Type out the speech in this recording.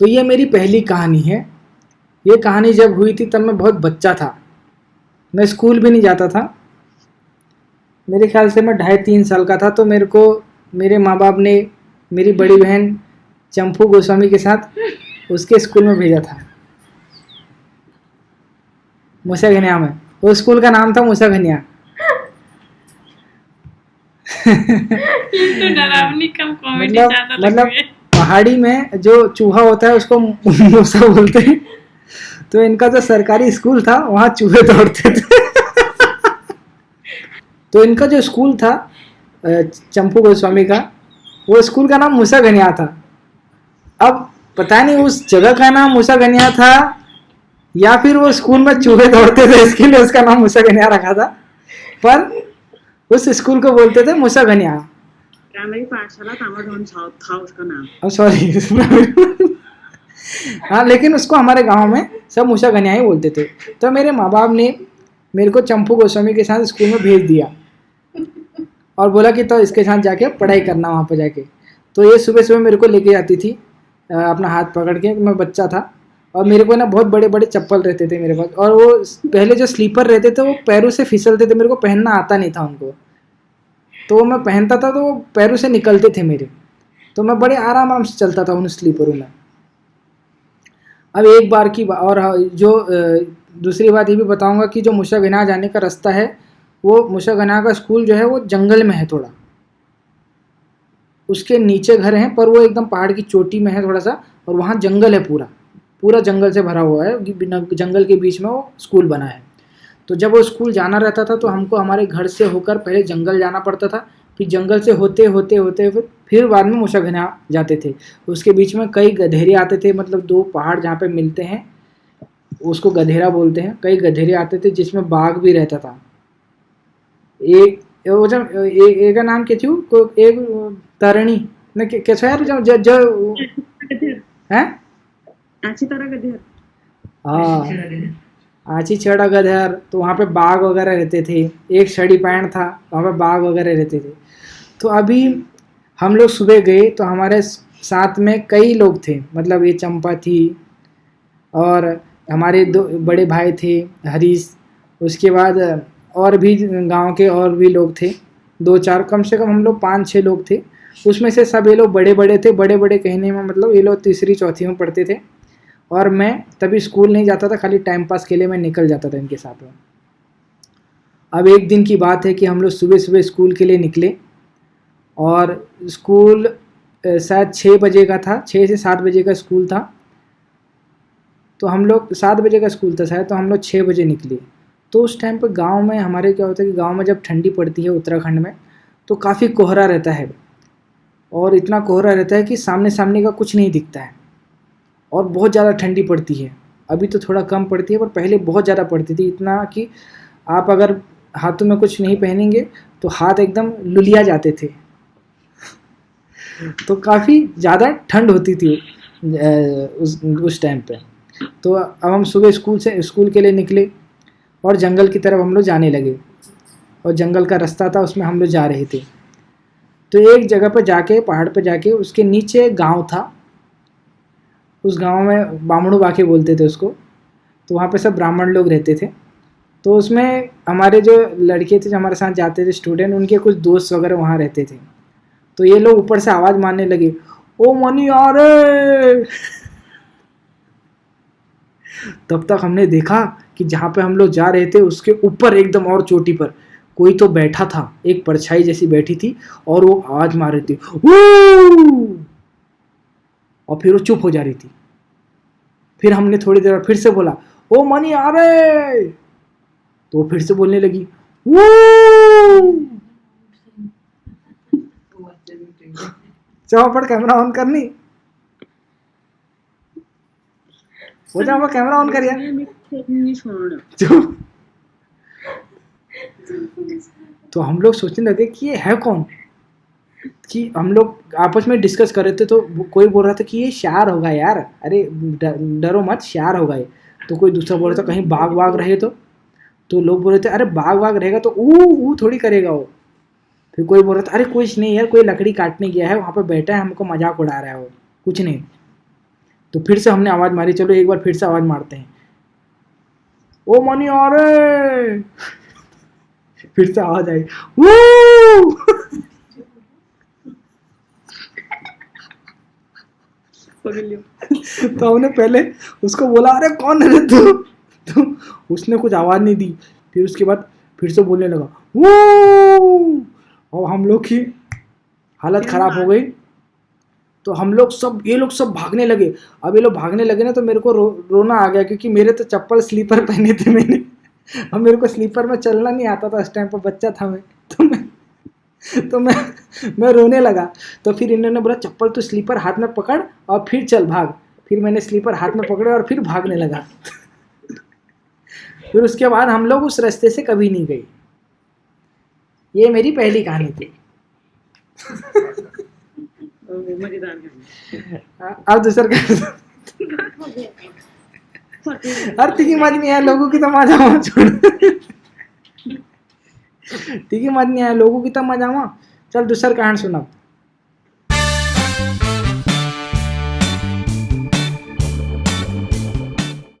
तो ये मेरी पहली कहानी है। ये कहानी जब हुई थी तब मैं बहुत बच्चा था, मैं स्कूल भी नहीं जाता था। मेरे ख्याल से मैं 2.5-3 साल का था। तो मेरे को मेरे माँ बाप ने मेरी बड़ी बहन चंपू गोस्वामी के साथ उसके स्कूल में भेजा था, मूसा घनिया में। वो स्कूल का नाम था मूसा घनिया। ये तो डरावनी कम कॉमेडी ज्यादा लग मतलब रही है। पहाड़ी में जो चूहा होता है उसको मूसा बोलते हैं। तो इनका जो सरकारी स्कूल था वहाँ चूहे दौड़ते थे। तो इनका जो स्कूल था चंपू गोस्वामी का, वो स्कूल का नाम मूसा घनिया था। अब पता नहीं उस जगह का नाम मूसा घनिया था या फिर वो स्कूल में चूहे दौड़ते थे इसके लिए उसका नाम मूसा घनिया रखा था, पर उस स्कूल को बोलते थे मूसा घनिया। प्राइमरी पाठशाला तामाडोन था उसका नाम। सॉरी। हाँ, लेकिन उसको हमारे गांव में सब मूसा घनिया ही बोलते थे। तो मेरे माँ बाप ने मेरे को चंपू गोस्वामी के साथ स्कूल में भेज दिया और बोला कि तो इसके साथ जाके पढ़ाई करना वहाँ पे जाके। तो ये सुबह सुबह मेरे को लेके जाती थी अपना हाथ पकड़ के। मैं बच्चा था और मेरे को ना बहुत बड़े बड़े चप्पल रहते थे मेरे पास, और वो पहले जो स्लीपर रहते थे वो पैरों से फिसलते थे, मेरे को पहनना आता नहीं था उनको। तो वो मैं पहनता था तो वो पैरों से निकलते थे मेरे, तो मैं बड़े आराम से चलता था उन स्लीपरों में। अब एक बार की और जो दूसरी बात ये भी बताऊंगा कि जो मूसा घनिया जाने का रास्ता है, वो मूसा घनिया का स्कूल जो है वो जंगल में है थोड़ा। उसके नीचे घर हैं पर वो एकदम पहाड़ की चोटी में है थोड़ा सा, और वहाँ जंगल है, पूरा पूरा जंगल से भरा हुआ है। जंगल के बीच में वो स्कूल बना है। तो जब वो स्कूल जाना रहता था तो हमको हमारे घर से होकर पहले जंगल जाना पड़ता था, फिर जंगल से होते होते होते फिर बाद में मूसा घनिया जाते थे। उसके बीच में कई गधेरे आते थे, मतलब 2 पहाड़ जहाँ पे मिलते हैं उसको गधेरा बोलते हैं। कई गधेरे आते थे जिसमें बाघ भी रहता था। एक वो जब एक का नाम क्या थी, एक तरणी ने कैसा यार जो जो हैं आची तरह गधेर। हाँ, आची छड़ा गधेर। तो वहाँ पे बाघ वगैरह रहते थे। एक छड़ी पैंट था, वहाँ पे बाघ वगैरह रहते थे। तो अभी हम लोग सुबह गए तो हमारे साथ में कई लोग थे, मतलब ये चंपा थी और हमारे 2 बड़े भाई थे हरीश। उसके बाद और भी गांव के और भी लोग थे, 2-4, कम से कम हम लोग 5-6 लोग थे। उसमें से सब ये लोग बड़े बड़े थे। बड़े बड़े कहने में मतलब ये लोग 3री-4थी में पढ़ते थे, और मैं तभी स्कूल नहीं जाता था, खाली टाइम पास के लिए मैं निकल जाता था इनके साथ में। अब एक दिन की बात है कि हम लोग सुबह सुबह स्कूल के लिए निकले, और स्कूल शायद 6 बजे का था, 6 से 7 बजे का स्कूल था। तो हम लोग 7 बजे का स्कूल था शायद, तो हम लोग 6 बजे निकले। तो उस टाइम पर गांव में हमारे क्या होता है कि गांव में जब ठंडी पड़ती है उत्तराखंड में तो काफ़ी कोहरा रहता है, और इतना कोहरा रहता है कि सामने सामने का कुछ नहीं दिखता है, और बहुत ज़्यादा ठंडी पड़ती है। अभी तो थोड़ा कम पड़ती है पर पहले बहुत ज़्यादा पड़ती थी, इतना कि आप अगर हाथों में कुछ नहीं पहनेंगे तो हाथ एकदम लुलिया जाते थे। तो काफ़ी ज़्यादा ठंड होती थी उस टाइम पे। तो अब हम सुबह स्कूल के लिए निकले और जंगल की तरफ हम लोग जाने लगे, और जंगल का रास्ता था उसमें हम लोग जा रहे थे। तो एक जगह पर जाके, पहाड़ पर जाके, उसके नीचे गांव था। उस गांव में बामणू बाके बोलते थे उसको। तो वहाँ पे सब ब्राह्मण लोग रहते थे। तो उसमें हमारे जो लड़के थे जो हमारे साथ जाते थे स्टूडेंट, उनके कुछ दोस्त वगैरह वहाँ रहते थे। तो ये लोग ऊपर से आवाज़ मारने लगे, ओ मनी आ रे। तब तक हमने देखा कि जहाँ पे हम लोग जा रहे थे उसके ऊपर एकदम और चोटी पर कोई तो बैठा था, एक परछाई जैसी बैठी थी, और वो आवाज़ मार रही थी वू, और फिर वो चुप हो जा रही थी। फिर हमने थोड़ी देर फिर से बोला, ओ मनी आ रे। तो वो फिर से बोलने लगी वू। चौपड़ कैमरा ऑन करनी, हो जाओ कैमरा ऑन कर यार। चुप। तो हम लोग सोचने लगे कि ये है कौन, कि हम लोग आपस में डिस्कस कर रहे थे। तो कोई बोल रहा था कि ये शार होगा यार, अरे डरो मत, शार होगा ये। तो कोई दूसरा बोल रहा था कहीं बाघ वाघ रहे तो लोग बोल रहे थे अरे बाघ वाघ रहेगा तो ऊ थोड़ी करेगा वो। फिर कोई बोल रहा था अरे कुछ नहीं यार, कोई लकड़ी काटने गया है वहाँ पर बैठा है, हमको मजाक उड़ा रहा है वो, कुछ नहीं। तो फिर से हमने आवाज़ मारी, चलो एक बार फिर से आवाज़ मारते हैं, ओ मनी आ रहे। फिर से आवाज आई, वो। तो हमने पहले उसको बोला, अरे कौन है रे तू? तो उसने कुछ आवाज नहीं दी। फिर उसके बाद फिर से बोलने लगा, वो। और हम लोग की हालत खराब हो गई। तो हम लोग सब, ये लोग सब भागने लगे। अब ये लोग भागने लगे ना, तो मेरे को रोना आ गया, क्योंकि मेरे तो चप्पल स्लीपर पहने थे मैंने, और मेरे को स्लीपर में चलना नहीं आता था उस टाइम पर, बच्चा था मैं। तो मैं रोने लगा। तो फिर इन्होंने बोला, चप्पल तो स्लीपर हाथ में पकड़ और फिर चल भाग। फिर मैंने स्लीपर हाथ में पकड़े और फिर भागने लगा। फिर उसके बाद हम लोग उस रास्ते से कभी नहीं गए। ये मेरी पहली कहानी थी। मजेदार कहानी। अब दूसरा कहानी। अर्थ की मत नहीं है, लोगों की तो मजा आवा छोड़। ठीक है, मत नहीं है लोगों की तो मजा आवा। चल दूसरा कहानी सुना।